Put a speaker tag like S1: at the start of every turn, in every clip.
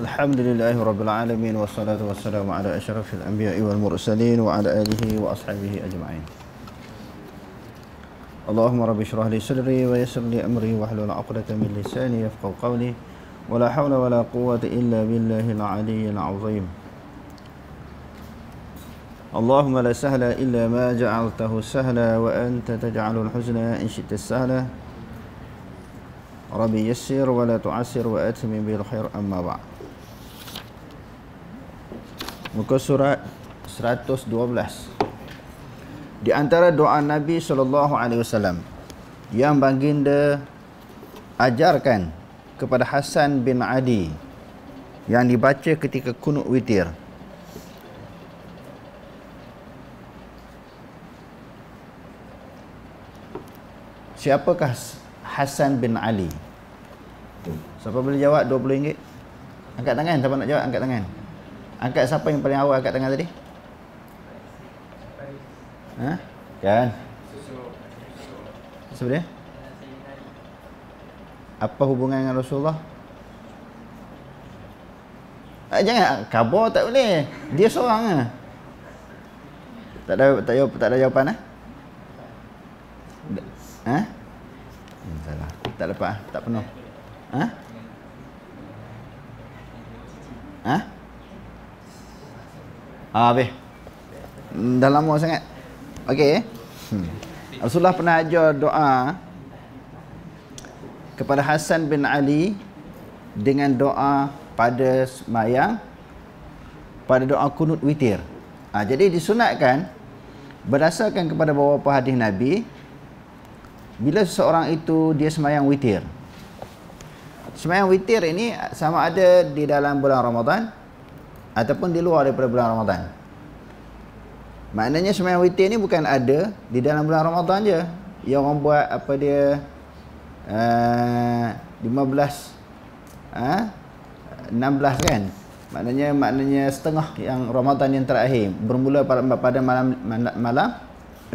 S1: Alhamdulillahi Rabbil Alamin. Wassalatu wassalamu ala asyrafil anbiya'i wal mursalin wa ala alihi wa ashabihi ajma'in. Allahumma rabbi syrah li sadri wa yassir li amri wahlul 'uqdatam min lisani yafqahu qawli. Wa la hawla wa la quwwata illa billahil 'aliyyil 'azim. Allahumma la sahla illa ma ja'altahu sahla wa anta taj'alul huzna in syi'ta sahla. Rabbi yassir wa la tu'assir wa atmim bil khair, amma ba'd. Muka surat 112. Di antara doa Nabi SAW yang baginda ajarkan kepada Hasan bin Ali yang dibaca ketika kunut witir. Siapakah Hasan bin Ali? Siapa boleh jawab? RM20. Angkat tangan. Siapa nak jawab? Angkat tangan. Angkat siapa yang paling awal angkat tangan tadi? Ha? Kan? Siapa dia? Apa hubungan dengan Rasulullah? Jangan khabar, tak boleh. Dia seorang ah. Tak ada jawapan ah? Ha? Salah. Tak dapat, tak penuh. Ha? Ha? Habis. Dah lama sangat. Okey. Rasulullah pernah ajar doa kepada Hasan bin Ali dengan doa pada sembahyang, pada doa kunut witir. Jadi disunatkan berdasarkan kepada beberapa hadis Nabi, bila seseorang itu dia sembahyang witir. Sembahyang witir ini sama ada di dalam bulan Ramadan ataupun di luar daripada bulan Ramadan. Maknanya sembahyang witir ni bukan ada di dalam bulan Ramadan je. Yang orang buat apa dia 15 16 kan. Maknanya setengah yang Ramadan yang terakhir bermula pada malam 16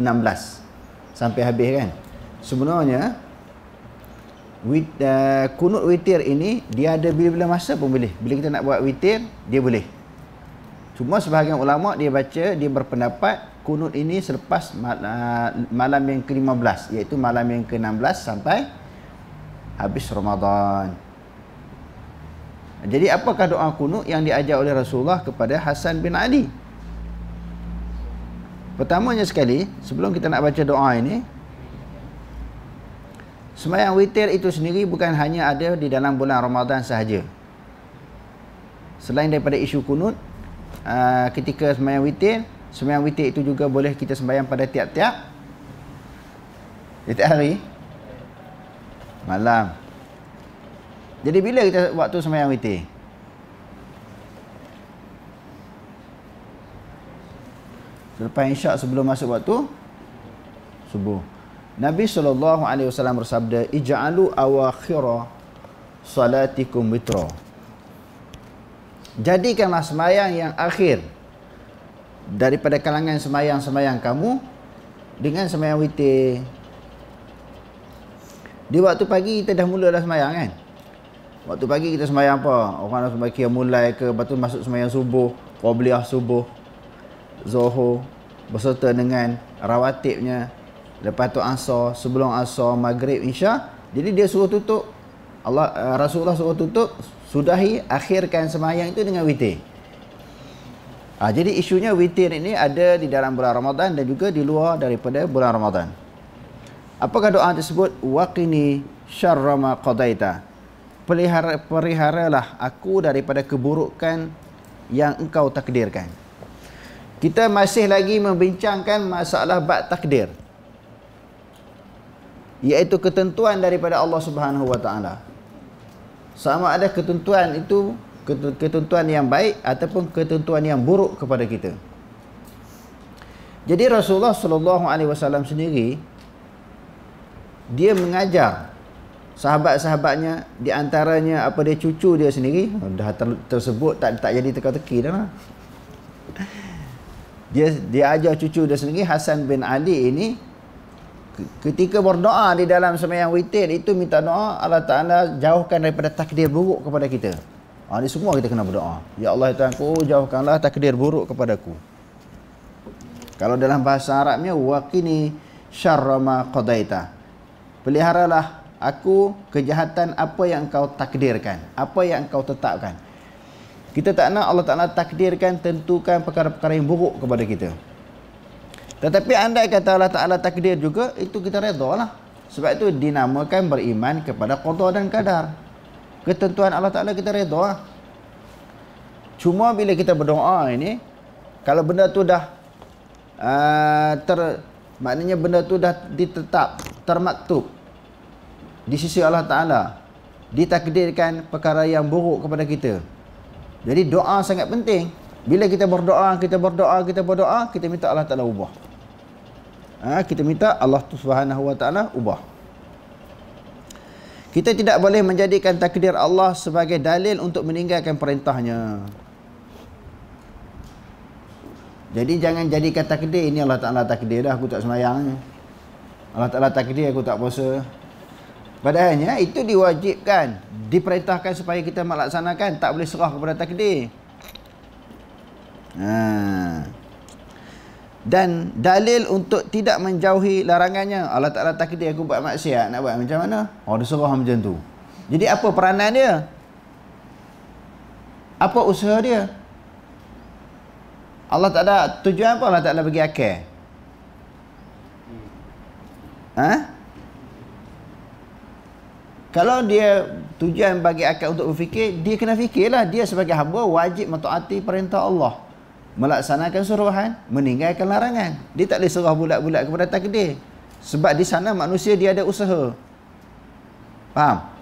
S1: sampai habis kan. Sebenarnya kunut witir ini dia ada bila-bila masa pun boleh. Bila kita nak buat witir, dia boleh. Cuma sebahagian ulama dia berpendapat kunut ini selepas malam yang ke-15, iaitu malam yang ke-16 sampai habis Ramadan. Jadi apakah doa kunut yang diajar oleh Rasulullah kepada Hasan bin Ali? Pertamanya sekali, sebelum kita nak baca doa ini, sembahyang witir itu sendiri bukan hanya ada di dalam bulan Ramadan sahaja. Selain daripada isu kunut, ketika sembahyang witir itu juga boleh kita sembahyang pada tiap-tiap hari malam. Jadi bila kita waktu sembahyang witir? Selepas isyak, sebelum masuk waktu subuh. Nabi SAW bersabda, ij'alu awakhira salatikum witra. Jadikanlah sembahyang yang akhir daripada kalangan sembahyang-sembahyang kamu dengan sembahyang witir. Di waktu pagi kita dah mula dah sembahyang kan? Waktu pagi kita sembahyang apa? Orang dah sembahyang mulai ke, lepas tu masuk sembahyang subuh, qabliyah subuh, zuhur berserta dengan rawatibnya. Lepas tu asar, sebelum asar, maghrib, isyak. Jadi dia suruh tutup, Rasulullah suruh tutup, sudahi, akhirkan sembahyang itu dengan witir. Jadi isunya witir ini ada di dalam bulan Ramadan dan juga di luar daripada bulan Ramadan. Apakah doa tersebut? Waqini syarra ma qadaita. Peliharalah aku daripada keburukan yang engkau takdirkan. Kita masih lagi membincangkan masalah bab takdir, iaitu ketentuan daripada Allah Subhanahu Wa Taala. Sama ada ketentuan itu ketentuan yang baik ataupun ketentuan yang buruk kepada kita. Jadi Rasulullah SAW sendiri dia mengajar sahabat-sahabatnya, di antaranya apa dia cucu dia sendiri, dah tersebut tak jadi teka-teki dah lah. Dia ajar cucu dia sendiri, Hasan bin Ali ini, ketika berdoa di dalam sembahyang witir itu minta doa Allah Ta'ala jauhkan daripada takdir buruk kepada kita. Ini semua kita kena berdoa. Ya Allah Tuhanku, jauhkanlah takdir buruk kepadaku. Kalau dalam bahasa Arabnya, waqini syarra ma qadaita. Peliharalah aku kejahatan apa yang engkau takdirkan, apa yang engkau tetapkan. Kita tak nak Allah Ta'ala takdirkan, tentukan perkara-perkara yang buruk kepada kita. Tetapi andai kata Allah Ta'ala takdir juga, itu kita redha lah. Sebab itu dinamakan beriman kepada qada dan qadar. Ketentuan Allah Ta'ala kita redha lah. Cuma bila kita berdoa ini, kalau benda tu dah maknanya benda tu dah ditetap, termaktub di sisi Allah Ta'ala, ditakdirkan perkara yang buruk kepada kita. Jadi doa sangat penting. Bila kita berdoa, kita minta Allah Ta'ala ubah. Kita minta Allah Subhanahu Wa Ta'ala ubah. Kita tidak boleh menjadikan takdir Allah sebagai dalil untuk meninggalkan perintahnya. Jadi jangan jadikan takdir, ini Allah Ta'ala takdir dah, aku tak semayang. Allah Ta'ala takdir, aku tak puasa. Padahalnya itu diwajibkan, diperintahkan supaya kita melaksanakan, tak boleh serah kepada takdir. Dan dalil untuk tidak menjauhi larangannya. Allah Ta'ala takdir aku buat maksiat, nak buat macam mana? Dia serah macam tu. Jadi apa peranan dia? Apa usaha dia? Allah tak ada tujuan apa Allah Ta'ala bagi akal? Kalau dia tujuan bagi akal untuk berfikir, dia kena fikirlah. Dia sebagai hamba wajib mentaati perintah Allah, melaksanakan suruhan, meninggalkan larangan. Dia tak boleh serah bulat-bulat kepada takdir. Sebab di sana manusia dia ada usaha. Faham?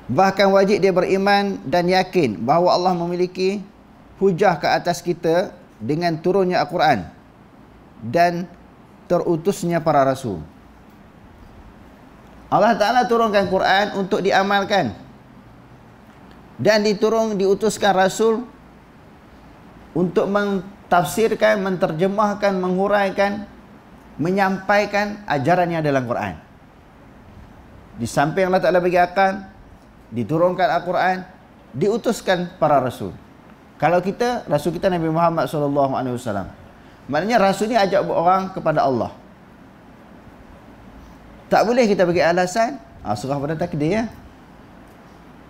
S1: Bahkan wajib dia beriman dan yakin bahawa Allah memiliki hujah ke atas kita dengan turunnya Al-Quran dan terutusnya para rasul. Allah Ta'ala turunkan Quran untuk diamalkan, dan diutuskan rasul untuk mentafsirkan, menterjemahkan, menguraikan, menyampaikan ajaran yang dalam Quran. Di samping Allah Ta'ala bagi akal, diturunkan Al-Quran, diutuskan para rasul. Kalau kita, rasul kita Nabi Muhammad SAW, maknanya rasul ni ajak orang kepada Allah. Tak boleh kita bagi alasan, serah pada takdir ya.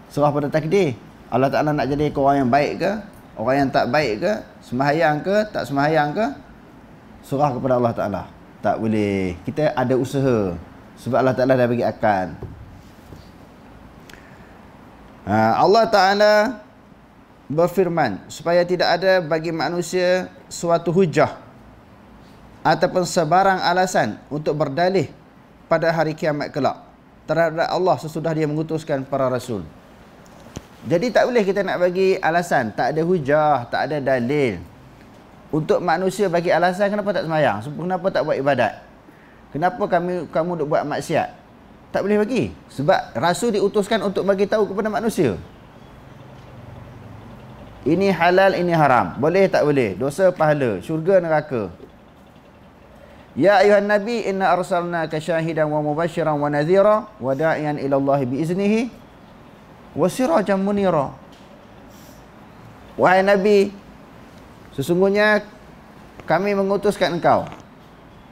S1: Serah pada takdir. Allah Ta'ala nak jadi orang yang baik ke, orang yang tak baik ke, sembahyang ke, tak sembahyang ke, serah kepada Allah Ta'ala. Tak boleh. Kita ada usaha. Sebab Allah Ta'ala dah bagi akal. Allah Ta'ala berfirman supaya tidak ada bagi manusia suatu hujah ataupun sebarang alasan untuk berdalih pada hari kiamat kelak terhadap Allah sesudah dia mengutuskan para rasul. Jadi tak boleh kita nak bagi alasan, tak ada hujah, tak ada dalil untuk manusia bagi alasan kenapa tak sembahyang, kenapa tak buat ibadat, kenapa kamu duk buat maksiat. Tak boleh bagi. Sebab rasul diutuskan untuk bagi tahu kepada manusia. Ini halal, ini haram. Boleh tak boleh? Dosa, pahala. Syurga, neraka. Ya ayuhan Nabi, inna arsalnaka syahidan wa mubasyiran wa nadhira wa da'iyan ila Allah biiznihi wa sirajan munira. Wahai Nabi, sesungguhnya kami mengutuskan engkau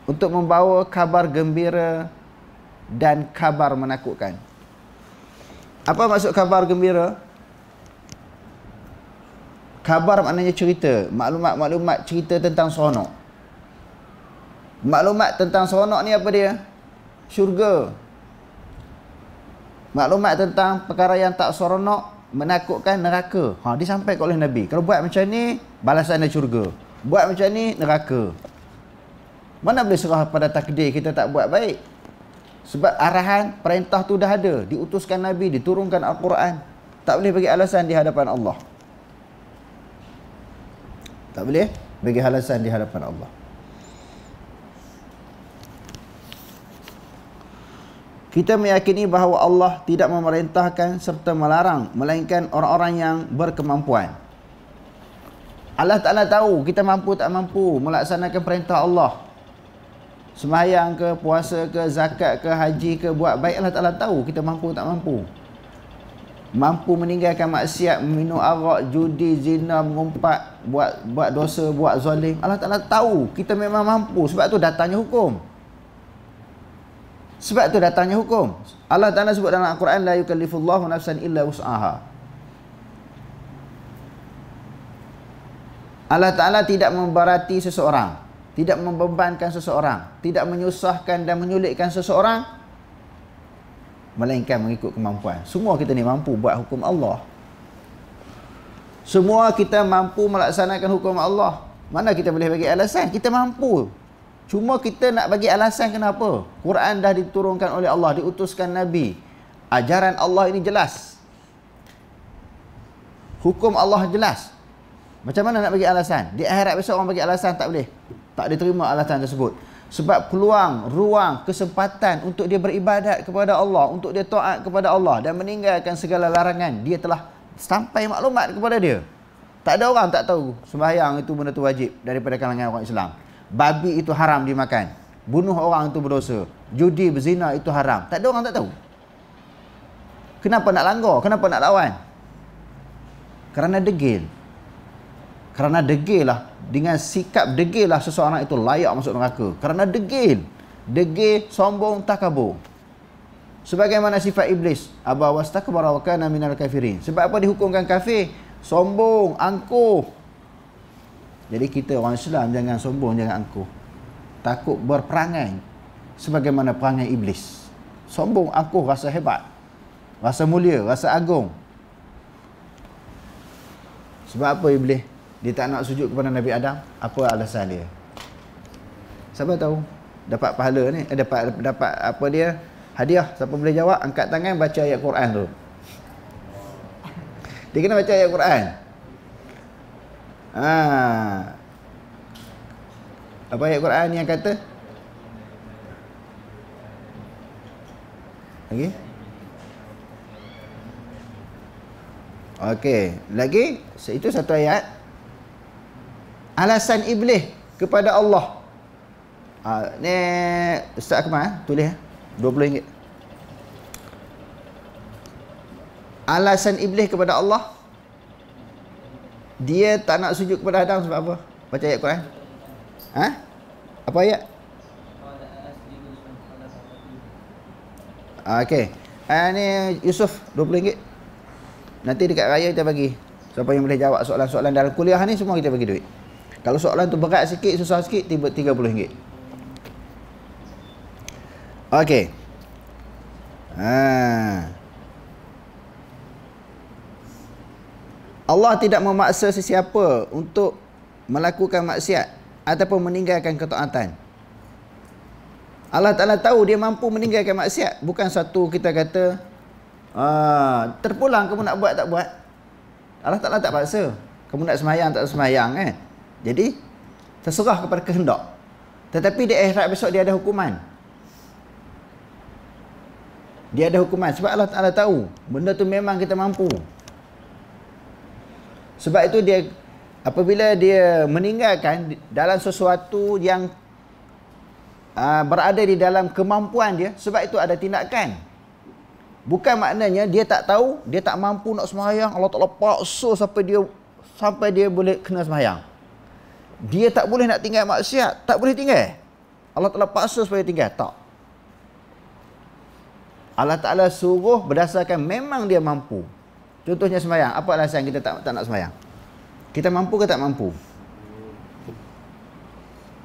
S1: untuk membawa kabar gembira dan kabar menakutkan. Apa maksud kabar gembira? Kabar maknanya cerita, maklumat cerita tentang seronok. Maklumat tentang seronok ni apa dia? Syurga. Maklumat tentang perkara yang tak seronok, menakutkan, neraka. Disampaikan oleh Nabi. Kalau buat macam ni, balasan dia syurga. Buat macam ni, neraka. Mana boleh serah pada takdir kita tak buat baik? Sebab arahan, perintah tu dah ada. Diutuskan Nabi, diturunkan Al-Quran. Tak boleh bagi alasan di hadapan Allah. Tak boleh bagi alasan di hadapan Allah. Kita meyakini bahawa Allah tidak memerintahkan serta melarang, melainkan orang-orang yang berkemampuan. Allah Ta'ala tahu kita mampu tak mampu melaksanakan perintah Allah. Sembahyang ke, puasa ke, zakat ke, haji ke, buat baik, Allah Ta'ala tahu kita mampu tak mampu. mampu meninggalkan maksiat, minum arak, judi, zina, mengumpat, buat dosa, buat zalim. Allah Ta'ala tahu kita memang mampu. Sebab tu datangnya hukum. Sebab tu datangnya hukum. Allah Ta'ala sebut dalam Al-Quran, la yukallifullahu nafsan illa wus'aha. Allah Ta'ala tidak memberati seseorang, tidak membebankan seseorang, tidak menyusahkan dan menyulitkan seseorang, melainkan mengikut kemampuan. Semua kita ni mampu buat hukum Allah. Semua kita mampu melaksanakan hukum Allah. Mana kita boleh bagi alasan? Kita mampu. Cuma kita nak bagi alasan kenapa? Quran dah diturunkan oleh Allah, diutuskan Nabi. Ajaran Allah ini jelas. Hukum Allah jelas. Macam mana nak bagi alasan? Di akhirat besok orang bagi alasan tak boleh. Tak diterima alasan tersebut. Sebab peluang, ruang, kesempatan untuk dia beribadat kepada Allah, untuk dia taat kepada Allah dan meninggalkan segala larangan, dia telah sampai maklumat kepada dia. Tak ada orang tak tahu sembahyang itu benda tu wajib daripada kalangan orang Islam. Babi itu haram dimakan. Bunuh orang itu berdosa. Judi, berzina itu haram. Tak ada orang tak tahu. Kenapa nak langgar? Kenapa nak lawan? Kerana degil. Kerana degil lah. Dengan sikap degil lah seseorang itu layak masuk neraka. Kerana degil. Degil, sombong, takabur. Sebagaimana sifat iblis. Aba wastakbara wa kana minal kafirin. Sebab apa dihukumkan kafir? Sombong, angkuh. Jadi kita orang Islam jangan sombong, jangan angkuh. Takut berperangai sebagaimana perangai iblis. Sombong, angkuh, rasa hebat, rasa mulia, rasa agung. Sebab apa iblis dia tak nak sujud kepada Nabi Adam? Apa alasan dia? Siapa tahu? Dapat pahala ni, dapat apa dia? Hadiah. Siapa boleh jawab? Angkat tangan, baca ayat Quran tu. Dia kena baca ayat Quran. Apa ayat Quran yang kata? Lagi? Okey, lagi itu satu ayat. Alasan iblis kepada Allah. Ni Ustaz Akmal tulis RM20. Alasan iblis kepada Allah, dia tak nak sujud kepada Adam sebab apa? Baca ayat Quran. Apa ayat? Okey. Ni Yusuf RM20. Nanti dekat raya kita bagi. Siapa yang boleh jawab soalan-soalan dalam kuliah ni, semua kita bagi duit. Kalau soalan tu berat sikit, susah sikit, tiba RM30. Okey. Allah tidak memaksa sesiapa untuk melakukan maksiat ataupun meninggalkan ketaatan. Allah Ta'ala tahu dia mampu meninggalkan maksiat. Bukan satu kita kata terpulang kamu nak buat tak buat. Allah Ta'ala tak paksa. Kamu nak semayang tak semayang kan. Jadi terserah kepada kehendak. Tetapi di akhirat besok dia ada hukuman. Dia ada hukuman sebab Allah Ta'ala tahu benda tu memang kita mampu. Sebab itu dia apabila dia meninggalkan dalam sesuatu yang berada di dalam kemampuan dia, sebab itu ada tindakan. Bukan maknanya dia tak tahu, dia tak mampu nak sembahyang, Allah Ta'ala paksa sampai dia boleh kena sembahyang. Dia tak boleh nak tinggal maksiat, tak boleh tinggal. Allah Ta'ala paksa supaya tinggal, tak. Allah Ta'ala suruh berdasarkan memang dia mampu. Contohnya sembahyang. Apa alasan kita tak nak sembahyang? Kita mampu ke tak mampu?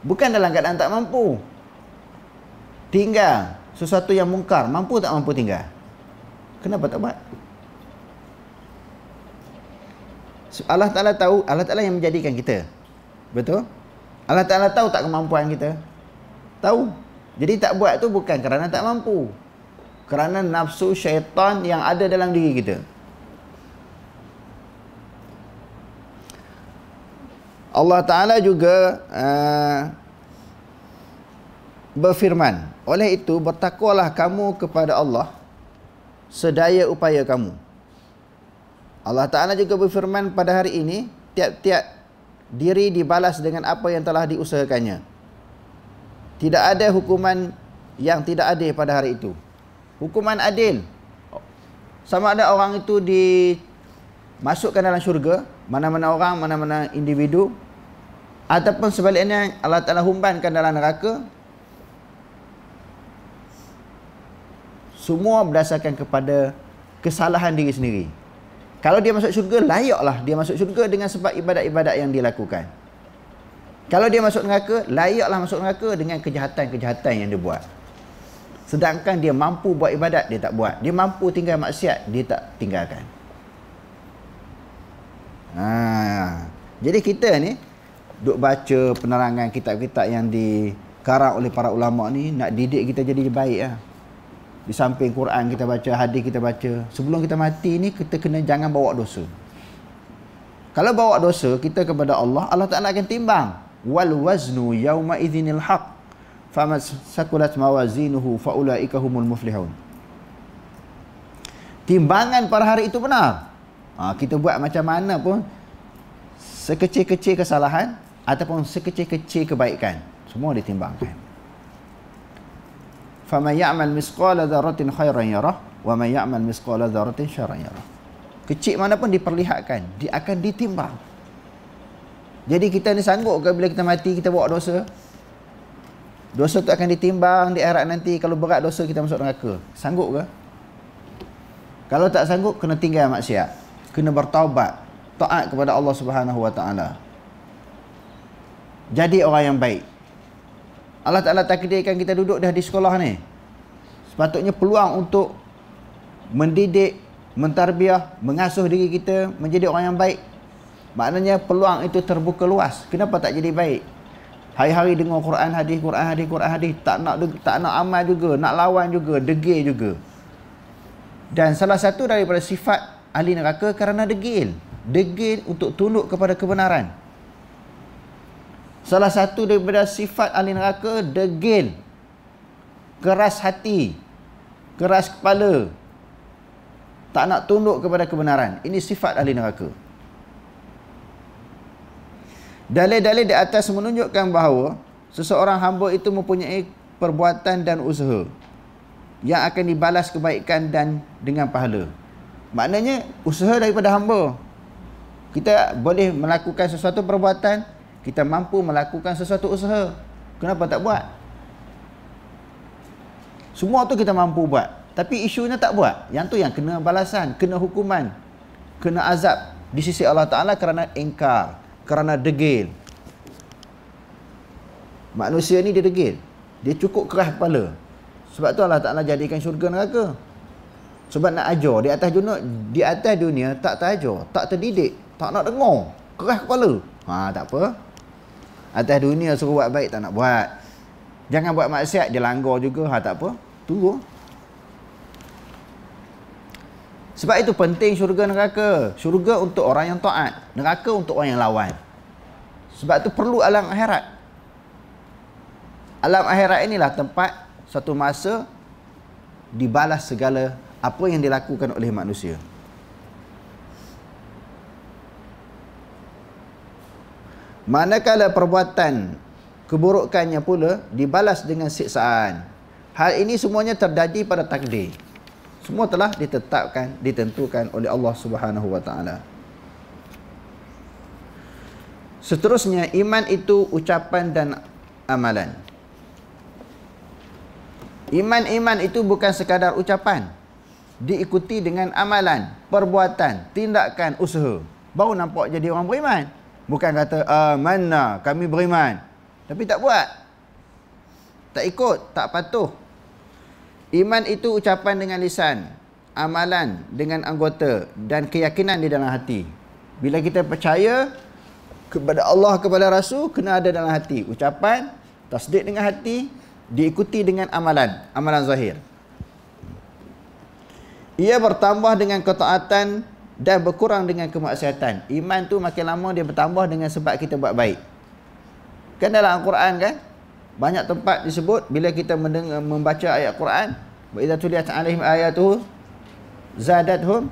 S1: Bukan dalam keadaan tak mampu. Tinggal sesuatu yang mungkar, mampu tak mampu tinggal? Kenapa tak buat? Allah Ta'ala tahu, Allah Ta'ala yang menjadikan kita. Betul? Allah Ta'ala tahu tak kemampuan kita? Tahu. Jadi tak buat tu bukan kerana tak mampu. Kerana nafsu syaitan yang ada dalam diri kita. Allah Ta'ala juga berfirman, oleh itu bertakwalah kamu kepada Allah sedaya upaya kamu. Allah Ta'ala juga berfirman pada hari ini, tiap-tiap diri dibalas dengan apa yang telah diusahakannya. Tidak ada hukuman yang tidak adil pada hari itu. Hukuman adil. Sama ada orang itu dimasukkan dalam syurga, mana-mana orang, mana-mana individu, ataupun sebaliknya Allah Ta'ala humbankan dalam neraka. Semua berdasarkan kepada kesalahan diri sendiri. Kalau dia masuk syurga, layaklah dia masuk syurga dengan sebab ibadat-ibadat yang dia lakukan. Kalau dia masuk neraka, layaklah masuk neraka dengan kejahatan-kejahatan yang dia buat. Sedangkan dia mampu buat ibadat, dia tak buat. Dia mampu tinggal maksiat, dia tak tinggalkan. Jadi kita ni duk baca penerangan kitab-kitab yang dikarang oleh para ulama ni, nak didik kita jadi baik lah. Di samping Quran kita baca, hadis kita baca, sebelum kita mati ni kita kena jangan bawa dosa. Kalau bawa dosa kita kepada Allah, Allah Ta'ala akan timbang. Wal waznu yawma idzinil haq famas sakulat mawazinuhu faulaika humul muflihun. Timbangan pada hari itu benar. Kita buat macam mana pun, sekecil-kecil kesalahan ataupun sekecil-kecil kebaikan, semua ditimbangkan. فَمَنْ يَعْمَلْ مِثْقَالَ ذَرَّةٍ خَيْرًا يَرَهُ وَمَنْ يَعْمَلْ مِثْقَالَ ذَرَّةٍ شَرًّا يَرَهُ. Kecil mana pun diperlihatkan, dia akan ditimbang. Jadi kita ni sanggup ke bila kita mati kita buat dosa? Dosa tu akan ditimbang di akhirat nanti. Kalau berat dosa kita masuk neraka, sanggup ke? Kalau tak sanggup, kena tinggal maksiat, kena bertaubat, taat kepada Allah Subhanahu Wa Taala. Jadi orang yang baik. Allah Ta'ala takdirkan kita duduk dah di sekolah ni, sepatutnya peluang untuk mendidik, mentarbiah, mengasuh diri kita menjadi orang yang baik. Maknanya peluang itu terbuka luas. Kenapa tak jadi baik? Hari-hari dengar Quran hadis, Quran hadis, Quran hadis, tak nak amal juga, nak lawan juga, degil juga. Dan salah satu daripada sifat ahli neraka kerana degil. Degil untuk tunduk kepada kebenaran. Salah satu daripada sifat ahli neraka, degil, keras hati, keras kepala, tak nak tunduk kepada kebenaran. Ini sifat ahli neraka. Dalil-dalil di atas menunjukkan bahawa seseorang hamba itu mempunyai perbuatan dan usaha yang akan dibalas kebaikan dan dengan pahala. Maknanya usaha daripada hamba. Kita boleh melakukan sesuatu perbuatan, kita mampu melakukan sesuatu usaha. Kenapa tak buat? Semua tu kita mampu buat, tapi isunya tak buat. Yang tu yang kena balasan, kena hukuman, kena azab di sisi Allah Ta'ala kerana ingkar, kerana degil. Manusia ni dia degil, dia cukup keras kepala. Sebab tu Allah Ta'ala jadikan syurga neraka. Sebab nak ajar di atas dunia tak tajar, tak terdidik, tak nak dengar, keras kepala. Tak apa. Atas dunia suruh buat baik tak nak buat. Jangan buat maksiat, dia langgar juga. Tak apa. Tunggu. Sebab itu penting syurga neraka. Syurga untuk orang yang taat, neraka untuk orang yang lawan. Sebab itu perlu alam akhirat. Alam akhirat inilah tempat satu masa dibalas segala apa yang dilakukan oleh manusia. Manakala perbuatan keburukannya pula dibalas dengan siksaan. Hal ini semuanya terjadi pada takdir. Semua telah ditetapkan, ditentukan oleh Allah Subhanahu Wa Taala. Seterusnya, iman itu ucapan dan amalan. Iman itu bukan sekadar ucapan, diikuti dengan amalan, perbuatan, tindakan, usaha. Baru nampak jadi orang beriman. Bukan kata amanna, kami beriman, tapi tak buat, tak ikut, tak patuh. Iman itu ucapan dengan lisan, amalan dengan anggota, dan keyakinan di dalam hati. Bila kita percaya kepada Allah, kepada Rasul, kena ada dalam hati. Ucapan, tasdik dengan hati, diikuti dengan amalan, amalan zahir. Ia bertambah dengan ketaatan dan berkurang dengan kemaksiatan. Iman tu makin lama dia bertambah dengan sebab kita buat baik. Kan dalam Al-Quran kan, banyak tempat disebut bila kita membaca ayat Quran, wa idza tuliyat 'alaihim ayatuhu zadatuhum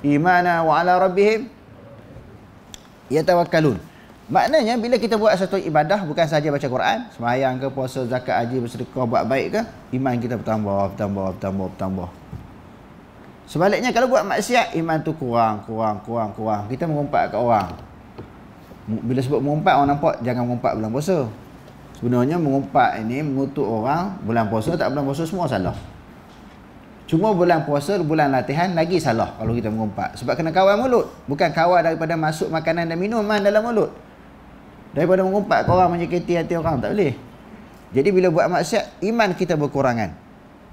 S1: imana wa 'ala rabbihim yatawakkalun. Maknanya bila kita buat satu ibadah, bukan saja baca Quran, sembahyang ke, puasa, zakat, haji, bersedekah, buat baik ke, iman kita bertambah. Sebaliknya kalau buat maksiat, iman tu kurang. Kita mengumpat kat orang. Bila sebut mengumpat, orang nampak jangan mengumpat bulan puasa. Sebenarnya mengumpat ini mengutuk orang bulan puasa, tak bulan puasa semua salah. Cuma bulan puasa, bulan latihan lagi salah kalau kita mengumpat. Sebab kena kawal mulut. Bukan kawal daripada masuk makanan dan minuman dalam mulut. Daripada mengumpat ke orang, menyakiti hati orang, tak boleh. Jadi bila buat maksiat, iman kita berkurangan.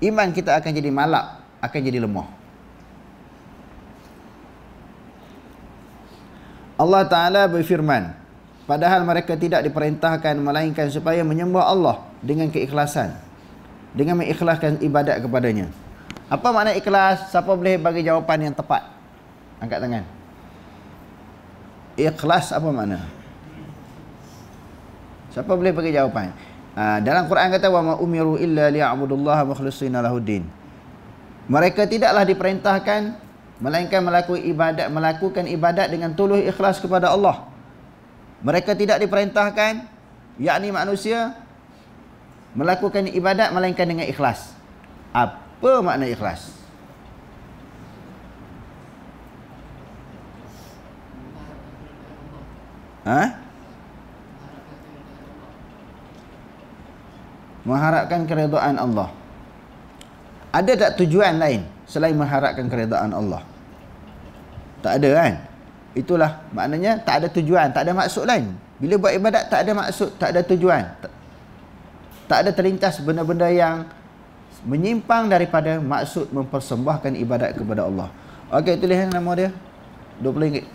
S1: Iman kita akan jadi malak, akan jadi lemah. Allah Ta'ala berfirman, padahal mereka tidak diperintahkan melainkan supaya menyembah Allah dengan keikhlasan, dengan mengikhlaskan ibadat kepadanya. Apa makna ikhlas? Siapa boleh bagi jawapan yang tepat? Angkat tangan. Ikhlas apa makna? Siapa boleh bagi jawapan? Dalam Quran kata, wa ma umiru illa liya'budullaha mukhlishina lahuddin. Mereka tidaklah diperintahkan melainkan melakukan ibadat dengan tulus ikhlas kepada Allah. Mereka tidak diperintahkan, yakni manusia, melakukan ibadat melainkan dengan ikhlas. Apa makna ikhlas? Mengharapkan keredaan Allah. Ada tak tujuan lain selain mengharapkan keredaan Allah? Tak ada kan? Itulah maknanya tak ada tujuan, tak ada maksud lain. Bila buat ibadat tak ada maksud, tak ada tujuan. Tak ada terlintas benda-benda yang menyimpang daripada maksud mempersembahkan ibadat kepada Allah. Okey, tulis nama dia. RM20.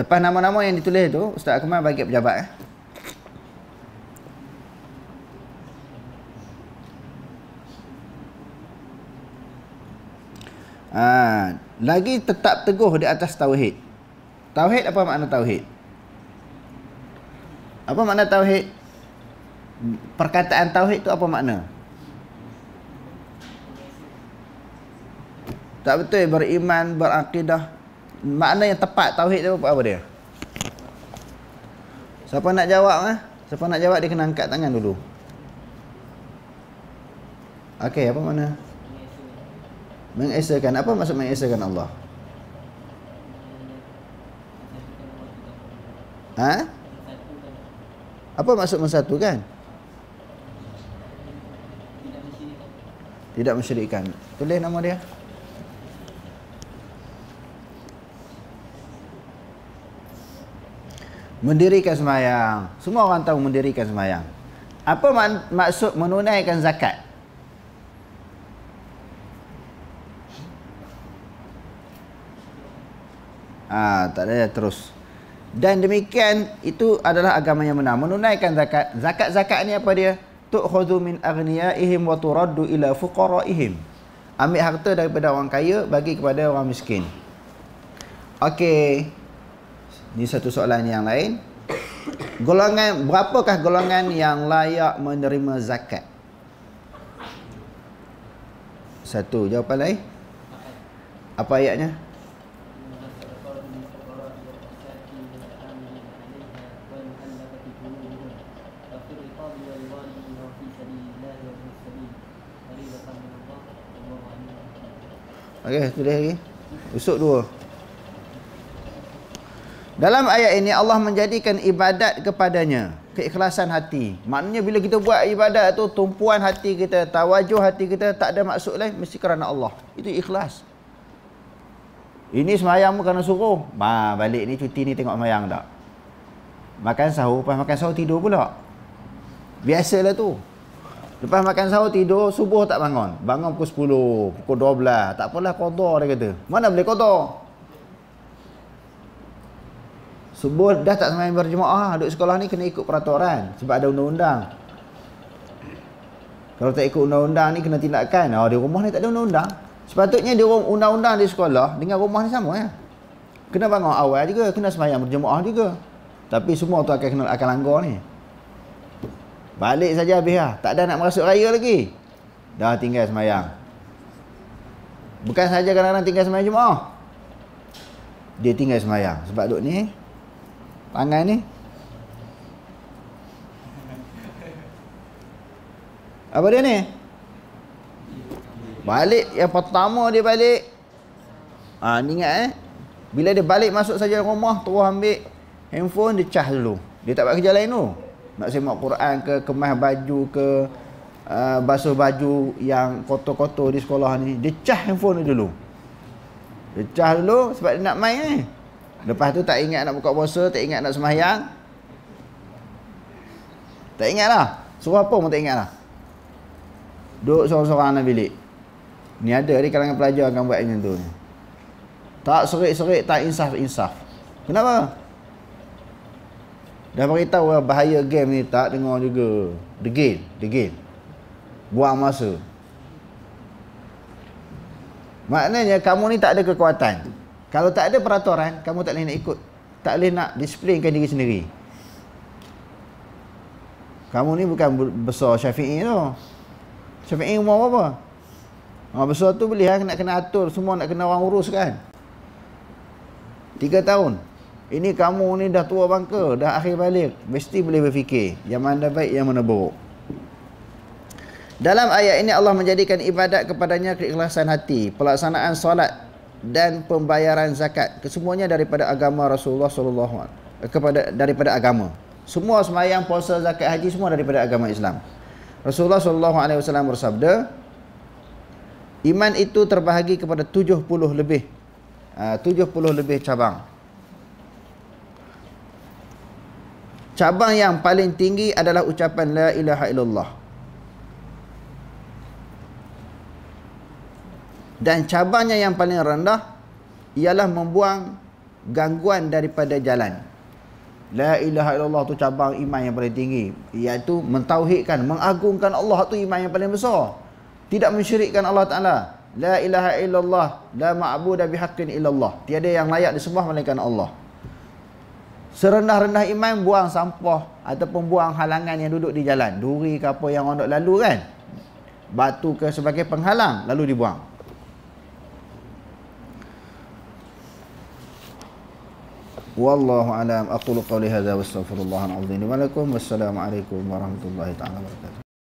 S1: Lepas nama-nama yang ditulis tu, Ustaz Akmal bagi pejabat. Lagi tetap teguh di atas tauhid. Tauhid, apa makna tauhid? Apa makna tauhid? Perkataan tauhid tu apa makna? Tak betul, beriman, berakidah. Makna yang tepat tauhid tu apa dia? Siapa nak jawab? Siapa nak jawab dia kena angkat tangan dulu. Okey, apa makna? Mengesakan. Apa maksud mengesakan Allah? Apa maksud mensatukan? Tidak mensyirikkan. Tulis nama dia. Mendirikan sembahyang. Semua orang tahu mendirikan sembahyang. Apa maksud menunaikan zakat? Tak ada terus. Dan demikian itu adalah agama yang benar. Menunaikan zakat. Zakat ni apa dia? Tu'khudhu min aghniyaihim wa turaddu ila fuqaraihim. Ambil harta daripada orang kaya bagi kepada orang miskin. Okey. Ini satu soalan yang lain. Berapakah golongan yang layak menerima zakat? Satu. Jawapan lain? Apa ayatnya? Okey, tulis lagi. Usuk dua. Dalam ayat ini Allah menjadikan ibadat kepadanya keikhlasan hati. Maknanya bila kita buat ibadat tu, tumpuan hati kita, tawajuh hati kita, tak ada maksud lain, mesti kerana Allah. Itu ikhlas. Ini semayang pun kerana suruh. Balik ni cuti ni tengok semayang tak. Makan sahur, lepas makan sahur tidur pula. Biasalah tu. Lepas makan sahur tidur, subuh tak bangun. Bangun pukul 10, pukul 12. Tak apalah, qada dia kata. Mana boleh qada? Subuh dah tak sembahyang berjemaah, duduk sekolah ni kena ikut peraturan sebab ada undang-undang. Kalau tak ikut undang-undang ni kena tindakan. Di rumah ni tak ada undang-undang. Sepatutnya dia undang-undang di sekolah dengan rumah ni sama ya. Kena bangun awal juga, kena sembahyang berjemaah juga. Tapi semua tu akan langgar ni. Balik saja habis lah. Tak ada nak merasuk raya lagi. Dah tinggal sembahyang. Bukan saja kadang-kadang tinggal sembahyang jemaah. Dia tinggal sembahyang. Sebab duk ni, tangan ni. Apa dia ni? Balik yang pertama dia balik. Ni ingat bila dia balik masuk saja rumah, terus ambil handphone, dia cas dulu. Dia tak buat kerja lain tu. Nak semak Quran ke, kemas baju ke, basuh baju yang kotor-kotor di sekolah ni. Dia cas handphone dia dulu. Dia cas dulu sebab dia nak main Lepas tu tak ingat nak buka puasa, tak ingat nak sembahyang. Tak ingat lah. Suruh apa pun tak ingat lah. Duduk sorang-sorang dalam bilik. Ni ada di kalangan pelajar akan buat macam tu ni. Tak serik-serik, tak insaf-insaf. Kenapa? Dah beritahu lah bahaya game ni, tak dengar juga. The game. Buang masa. Maknanya kamu ni tak ada kekuatan. Kalau tak ada peraturan, kamu tak boleh nak ikut. Tak boleh nak disiplinkan diri sendiri. Kamu ni bukan besar Syafi'i tu. Syafi'i umur berapa? Besar tu boleh nak kena atur, semua nak kena orang urus kan. 3 tahun. Ini kamu ni dah tua bangka, dah akhir balik. Mesti boleh berfikir yang mana baik, yang mana buruk. Dalam ayat ini Allah menjadikan ibadat kepadanya keikhlasan hati, pelaksanaan solat dan pembayaran zakat. Kesemuanya daripada agama Rasulullah sallallahu daripada agama. Semua sembahyang, puasa, zakat, haji semua daripada agama Islam. Rasulullah sallallahu alaihi wasallam bersabda, iman itu terbahagi kepada 70 lebih cabang. Cabang yang paling tinggi adalah ucapan la ilaha illallah. Dan cabangnya yang paling rendah ialah membuang gangguan daripada jalan. La ilaha illallah tu cabang iman yang paling tinggi, iaitu mentauhidkan, mengagungkan Allah, tu iman yang paling besar. Tidak mensyirikkan Allah Ta'ala. La ilaha illallah, la ma'budu bihaqqin illallah. Tiada yang layak disembah melainkan Allah. Serendah-rendah iman, buang sampah ataupun buang halangan yang duduk di jalan. Duri ke apa yang orang duk lalu kan, batu ke sebagai penghalang, lalu dibuang. Wallahu a'lam. Aqulu qawli hadza wa astaghfirullahal azim wa lakum. Wassalamu alaikum warahmatullahi taala wabarakatuh.